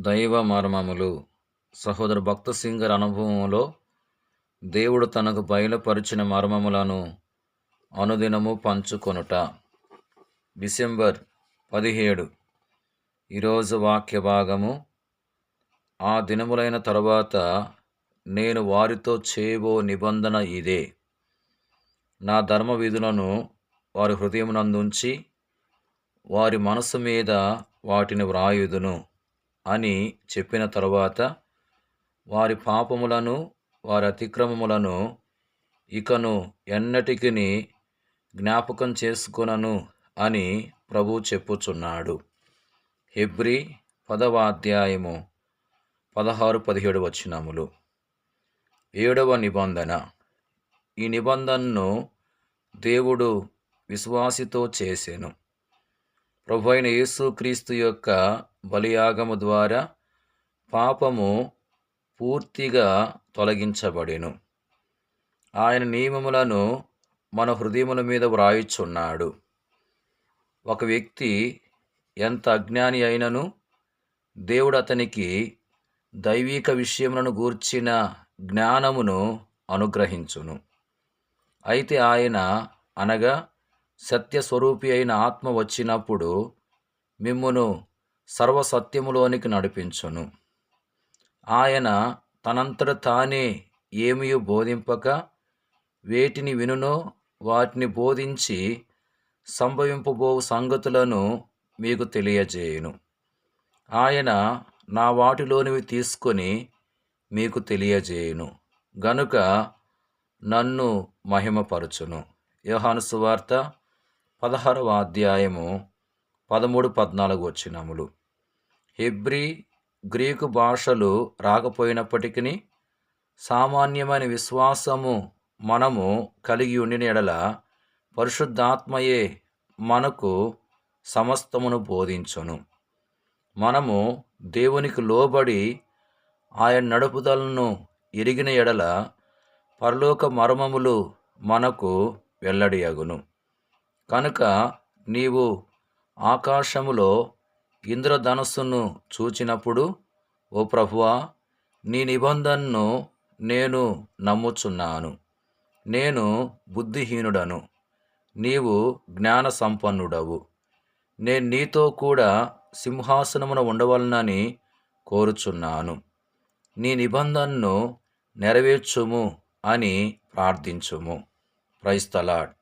దైవ మర్మములు. సహోదర భక్త సింగర్ అనుభవములో దేవుడు తనకు బయలుపరిచిన మర్మములను అనుదినము పంచుకొనుట. డిసెంబర్ 17. ఈరోజు వాక్య భాగము. ఆ దినములైన తరువాత నేను వారితో చేయబో నిబంధన ఇదే, నా ధర్మ విధులను వారి హృదయమునందుంచి వారి మనసు మీద వాటిని వ్రాయుదును అని చెప్పిన తరువాత, వారి పాపములను వారి అతిక్రమములను ఇకను ఎన్నటికిని జ్ఞాపకం చేసుకొనను అని ప్రభువు చెప్పుచున్నాడు. హెబ్రీ 10వ అధ్యాయము 16-17 వచనములు. 7వ నిబంధన. ఈ నిబంధనను దేవుడు విశ్వాసితో చేసెను. ప్రభువైన యేసుక్రీస్తు యొక్క బలియాగము ద్వారా పాపము పూర్తిగా తొలగించబడెను. ఆయన నియమములను మన హృదయముల మీద వ్రాయుచున్నాడు. ఒక వ్యక్తి ఎంత అజ్ఞాని అయినను దేవుడు అతనికి దైవిక విషయములను గూర్చిన జ్ఞానమును అనుగ్రహించును. అయితే ఆయన అనగా సత్యస్వరూపి అయిన ఆత్మ వచ్చినప్పుడు మిమ్మును సర్వసత్యములోనికి నడిపించును. ఆయన తనంతట తానే ఏమియు బోధింపక వేటిని వినునో వాటిని బోధించి సంభవింపబోవు సంగతులను మీకు తెలియజేయును. ఆయన నా వాటిలోనివి తీసుకొని మీకు తెలియజేయును గనుక నన్ను మహిమపరచును. యోహాను సువార్త 16వ అధ్యాయము 13-14 వచనములు. హెబ్రీ, గ్రీకు భాషలు రాకపోయినప్పటికీ సామాన్యమైన విశ్వాసము మనము కలిగి ఉండిన ఎడల పరిశుద్ధాత్మయే మనకు సమస్తమును బోధించును. మనము దేవునికి లోబడి ఆయన నడుపుదలను ఎరిగిన ఎడల పరలోక మర్మములు మనకు వెల్లడియగును. కనుక నీవు ఆకాశములో ఇంద్రధనుస్సును చూచినప్పుడు, ఓ ప్రభువా, నీ నిబంధనను నేను నమ్ముచున్నాను. నేను బుద్ధిహీనుడను, నీవు జ్ఞాన సంపన్నుడవు. నేను నీతో కూడా సింహాసనమున ఉండవలనని కోరుచున్నాను. నీ నిబంధనను నెరవేర్చుము అని ప్రార్థించుము. Praise the lord.